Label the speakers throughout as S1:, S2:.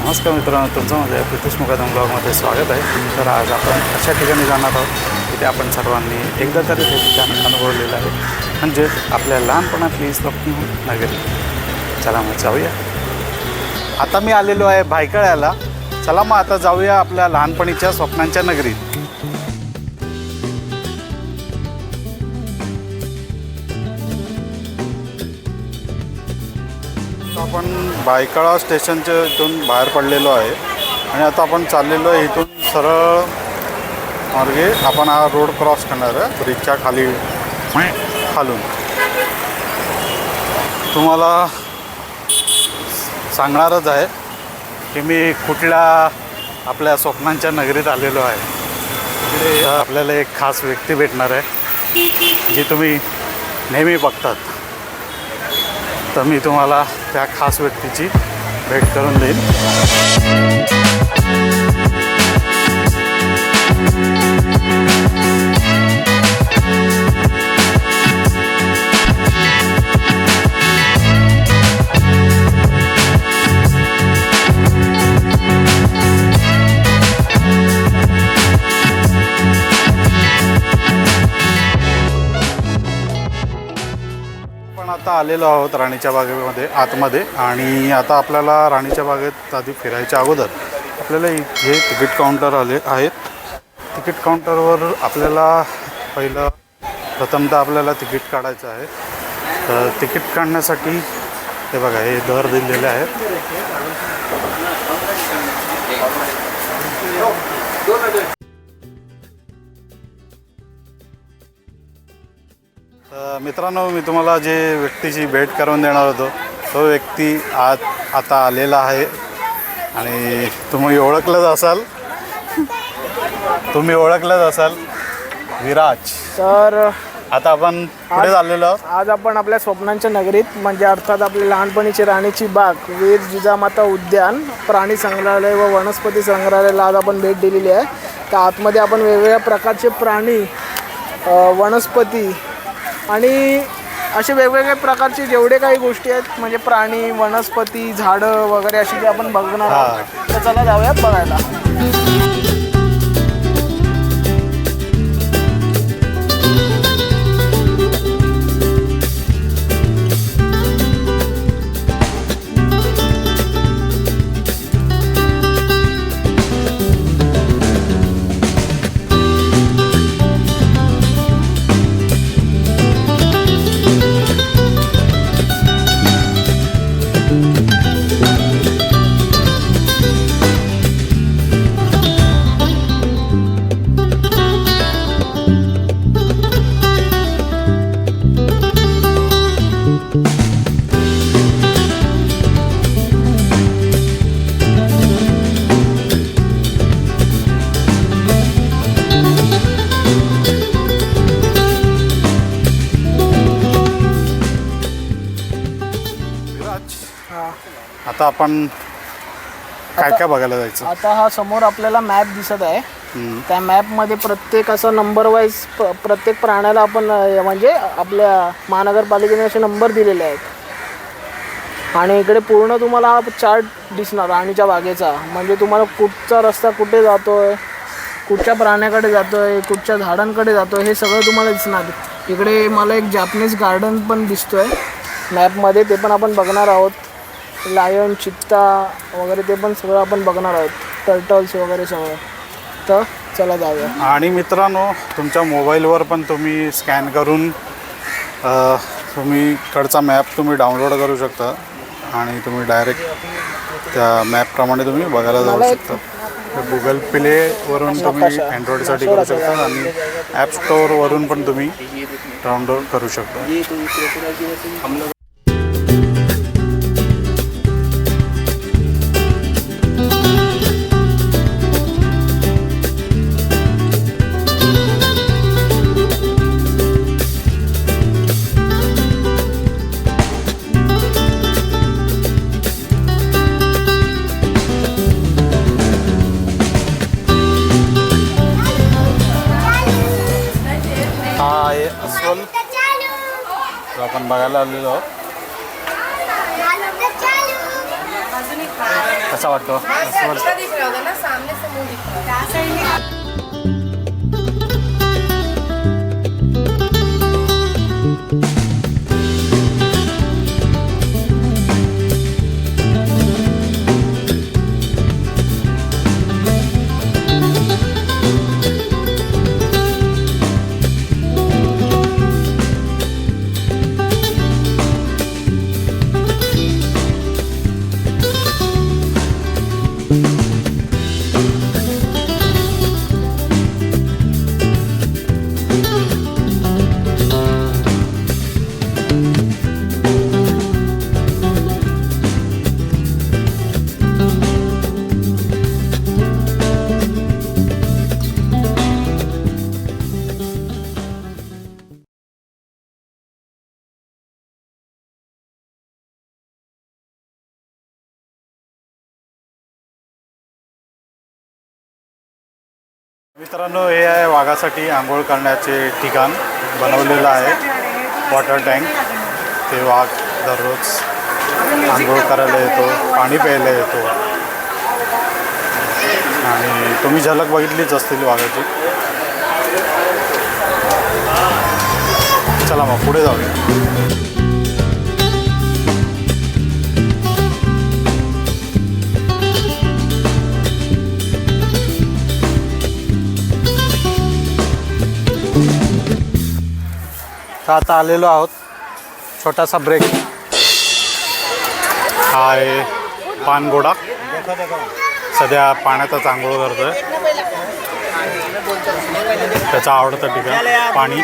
S1: नमस्कार मित्रांनो, तुमचं माझ्या प्रितेश मुकादम ब्लॉगमध्ये स्वागत आहे. तर आज आपण अशा ठिकाणी जाणार आहोत तिथे आपण सर्वांनी एकदा तरी हे ठिकाण अनुभवलेलं आहे, म्हणजे आपल्या लहानपणातली स्वप्न नगरी. चला मग जाऊया. आता मी आलेलो आहे भायखळ्याला. चला मग आता जाऊया आपल्या लहानपणीच्या स्वप्नांच्या नगरीत. आपण भायखळा स्टेशनच्या इथून बाहेर पडलेलो आहे आणि आता आपण चाललेलो आहे. इथून सरळ मार्गे आपण हा रोड क्रॉस करणार आहे ब्रिजच्या खालून. तुम्हाला सांगणारच आहे की मी कुठल्या आपल्या स्वप्नांच्या नगरीत आलेलो आहे. तिकडे आपल्याला एक खास व्यक्ती भेटणार आहे जी तुम्ही नेहमी बघतात. तर मी तुम्हाला त्या खास व्यक्तीची भेट करून देईन. आता आलेलो आहोत राणीच्या बागेमध्ये आतमध्ये. आणि आता आपल्याला राणीच्या बागेत आधी फिरायच्या अगोदर आपल्याला इथे तिकीट काउंटर आले आहेत. तिकीट काउंटरवर आपल्याला प्रथमतः आपल्याला तिकीट काढायचं आहे. तर तिकीट काढण्यासाठी हे बघा, हे दर दिलेले आहेत. मित्रांनो, मी तुम्हाला जे व्यक्तीची भेट करून देणार होतो तो व्यक्ती आता आलेला आहे आणि तुम्ही ओळखलंच असाल विराज.
S2: तर
S1: आता आपण पुढे चाललेलो आहोत.
S2: आज आपण आपल्या स्वप्नांच्या नगरीत, म्हणजे अर्थात आपली लहानपणीची राणीची बाग, वीर जिजामाता उद्यान, प्राणी संग्रहालय व वनस्पती संग्रहालयाला आज आपण भेट दिलेली आहे. तर आतमध्ये आपण वेगवेगळ्या प्रकारचे प्राणी, वनस्पती आणि असे वेगवेगळ्या प्रकारचे जेवढे काही गोष्टी आहेत, म्हणजे प्राणी, वनस्पती, झाडं वगैरे अशी जे आपण बघणार आहोत. तर चला जाऊया बघायला.
S1: आता आपण काय बघायला जायचं.
S2: आता हा समोर आपल्याला मॅप दिसत आहे. त्या मॅपमध्ये प्रत्येक असं नंबर वाईज प्रत्येक प्राण्याला आपण म्हणजे आपल्या महानगरपालिकेने असे नंबर दिलेले आहेत. आणि इकडे पूर्ण तुम्हाला हा चार्ट दिसणार राणीच्या बागेचा, म्हणजे तुम्हाला कुठचा रस्ता कुठे जातोय, कुठच्या प्राण्याकडे जातोय, कुठच्या झाडांकडे जातोय, हे सगळं तुम्हाला दिसणार. इकडे मला एक जॅपनीज गार्डन पण दिसतोय मॅपमध्ये, ते पण आपण बघणार आहोत. लायन, चित्ता वगैरे ते पण सगळं आपण बघणार आहोत, टर्टल्स वगैरे सगळं. तर चला जाऊया.
S1: आणि मित्रांनो, तुमच्या मोबाईलवर पण तुम्ही स्कॅन करून तुम्ही कडचा मॅप तुम्ही डाउनलोड करू शकता आणि तुम्ही डायरेक्ट त्या मॅपप्रमाणे तुम्ही बघायला जाऊ शकता. गुगल प्लेवरून तुम्ही अँड्रॉईडसाठी करू शकता आणि ॲप स्टोअरवरून पण तुम्ही डाउनलोड करू शकता. अस्वल आपण बघायला आलेलो आहोत. कसा वाटतो?
S3: अच्छा दिख रहा होगा ना, सामने से मुंह दिख रहा है।
S1: मित्रांनो, हे आहे वाघासाठी आंघोळ करण्याचे ठिकाण बनवलेलं आहे. Water tank. ते वाघ दररोज आंघोळ करायला येतो, पाणी प्यायला येतो आणि तुम्ही झलक बघितलीच असतील वाघाची. चला मग पुढे जाऊया. तर आता आलेलो आहोत. छोटासा ब्रेक. हा आहे पानघोडा. सध्या पाण्यातच आंघोळ करतोय. त्याचं आवडतं ठिकाण पाणी.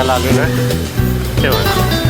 S1: बघायला आलेलो आहे. हे बघा